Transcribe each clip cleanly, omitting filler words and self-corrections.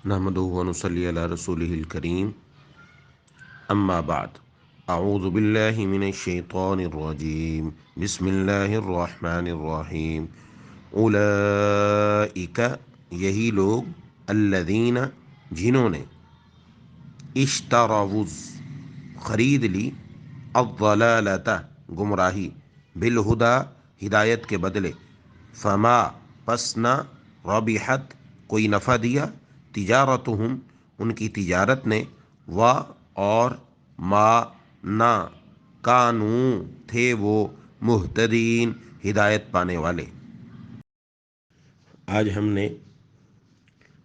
نحمدہ و نصلی علی رسولہ الکریم، اما بعد، اعوذ باللہ من الشیطان الرجیم، بسم اللہ الرحمن الرحیم۔ اولئک، یہی لوگ، الذین، جنہوں نے، اشتروا، خرید لی، الضلالۃ، گمراہی، بالہدا، ہدایت کے بدلے، فما، پس نہ، ربحت، کوئی نفع دیا، تجارتہم، ان کی تجارت نے، و، اور، ما، نہ، کانوا، تھے وہ، مہتدین، ہدایت پانے والے۔ آج ہم نے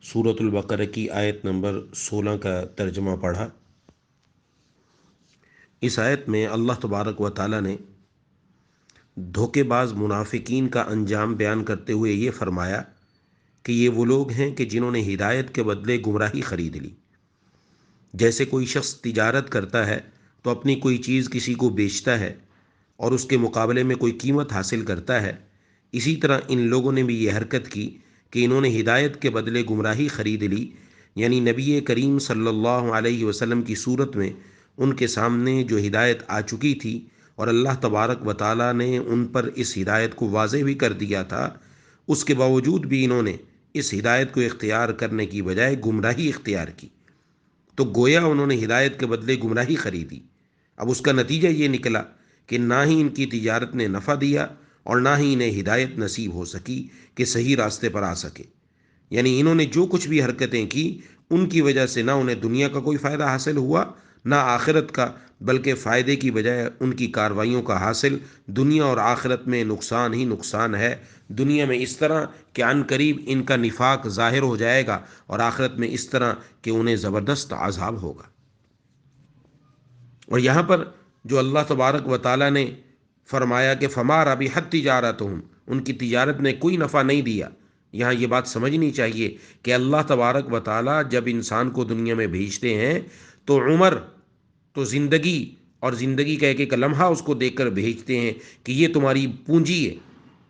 سورۃ البقرہ کی آیت نمبر 16 کا ترجمہ پڑھا۔ اس آیت میں اللہ تبارک و تعالی نے دھوکے باز منافقین کا انجام بیان کرتے ہوئے یہ فرمایا کہ یہ وہ لوگ ہیں کہ جنہوں نے ہدایت کے بدلے گمراہی خرید لی۔ جیسے کوئی شخص تجارت کرتا ہے تو اپنی کوئی چیز کسی کو بیچتا ہے اور اس کے مقابلے میں کوئی قیمت حاصل کرتا ہے، اسی طرح ان لوگوں نے بھی یہ حرکت کی کہ انہوں نے ہدایت کے بدلے گمراہی خرید لی، یعنی نبی کریم صلی اللہ علیہ وسلم کی صورت میں ان کے سامنے جو ہدایت آ چکی تھی اور اللہ تبارک و تعالیٰ نے ان پر اس ہدایت کو واضح بھی کر دیا تھا، اس کے باوجود بھی انہوں نے اس ہدایت کو اختیار کرنے کی بجائے گمراہی اختیار کی، تو گویا انہوں نے ہدایت کے بدلے گمراہی خریدی۔ اب اس کا نتیجہ یہ نکلا کہ نہ ہی ان کی تجارت نے نفع دیا اور نہ ہی انہیں ہدایت نصیب ہو سکی کہ صحیح راستے پر آ سکے۔ یعنی انہوں نے جو کچھ بھی حرکتیں کی ان کی وجہ سے نہ انہیں دنیا کا کوئی فائدہ حاصل ہوا نہ آخرت کا، بلکہ فائدے کی بجائے ان کی کارروائیوں کا حاصل دنیا اور آخرت میں نقصان ہی نقصان ہے۔ دنیا میں اس طرح کہ عن قریب ان کا نفاق ظاہر ہو جائے گا، اور آخرت میں اس طرح کہ انہیں زبردست عذاب ہوگا۔ اور یہاں پر جو اللہ تبارک و تعالیٰ نے فرمایا کہ فما ربحت تجارتہم، ان کی تجارت نے کوئی نفع نہیں دیا، یہاں یہ بات سمجھنی چاہیے کہ اللہ تبارک و تعالیٰ جب انسان کو دنیا میں بھیجتے ہیں تو عمر، تو زندگی، اور زندگی کا ایک ایک لمحہ اس کو دے کر بھیجتے ہیں کہ یہ تمہاری پونجی ہے،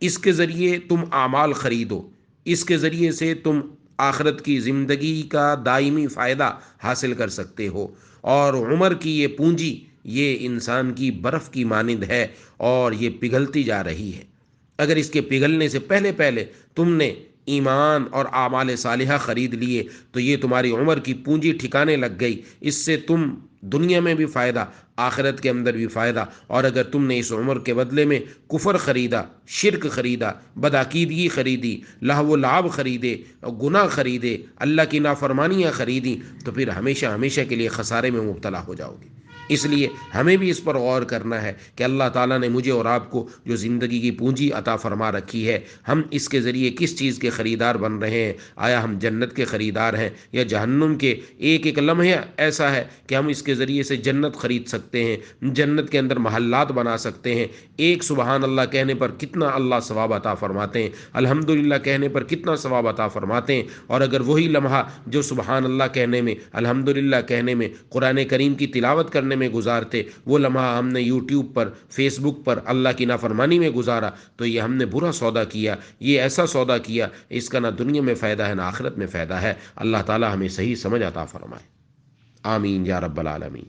اس کے ذریعے تم اعمال خریدو، اس کے ذریعے سے تم آخرت کی زندگی کا دائمی فائدہ حاصل کر سکتے ہو۔ اور عمر کی یہ پونجی، یہ انسان کی برف کی مانند ہے اور یہ پگھلتی جا رہی ہے۔ اگر اس کے پگھلنے سے پہلے پہلے تم نے ایمان اور اعمال صالحہ خرید لیے تو یہ تمہاری عمر کی پونجی ٹھکانے لگ گئی، اس سے تم دنیا میں بھی فائدہ، آخرت کے اندر بھی فائدہ۔ اور اگر تم نے اس عمر کے بدلے میں کفر خریدا، شرک خریدا، بدعقیدگی خریدی، لہو و لعب خریدے، گناہ خریدے، اللہ کی نافرمانیاں خریدی، تو پھر ہمیشہ ہمیشہ کے لیے خسارے میں مبتلا ہو جاؤ گے۔ اس لیے ہمیں بھی اس پر غور کرنا ہے کہ اللہ تعالیٰ نے مجھے اور آپ کو جو زندگی کی پونجی عطا فرما رکھی ہے، ہم اس کے ذریعے کس چیز کے خریدار بن رہے ہیں؟ آیا ہم جنت کے خریدار ہیں یا جہنم کے؟ ایک ایک لمحہ ایسا ہے کہ ہم اس کے ذریعے سے جنت خرید سکتے ہیں، جنت کے اندر محلات بنا سکتے ہیں۔ ایک سبحان اللہ کہنے پر کتنا اللہ ثواب عطا فرماتے ہیں، الحمدللہ کہنے پر کتنا ثواب عطا فرماتے ہیں۔ اور اگر وہی لمحہ جو سبحان اللہ کہنے میں، الحمدللہ کہنے میں، قرآن کریم کی تلاوت کرنے میں گزارتے، وہ لمحہ ہم نے یوٹیوب پر، فیس بک پر اللہ کی نافرمانی میں گزارا، تو یہ ہم نے برا سودا کیا، یہ ایسا سودا کیا، اس کا نہ دنیا میں فائدہ ہے نہ آخرت میں فائدہ ہے۔ اللہ تعالی ہمیں صحیح سمجھ عطا فرمائے، آمین یا رب العالمین۔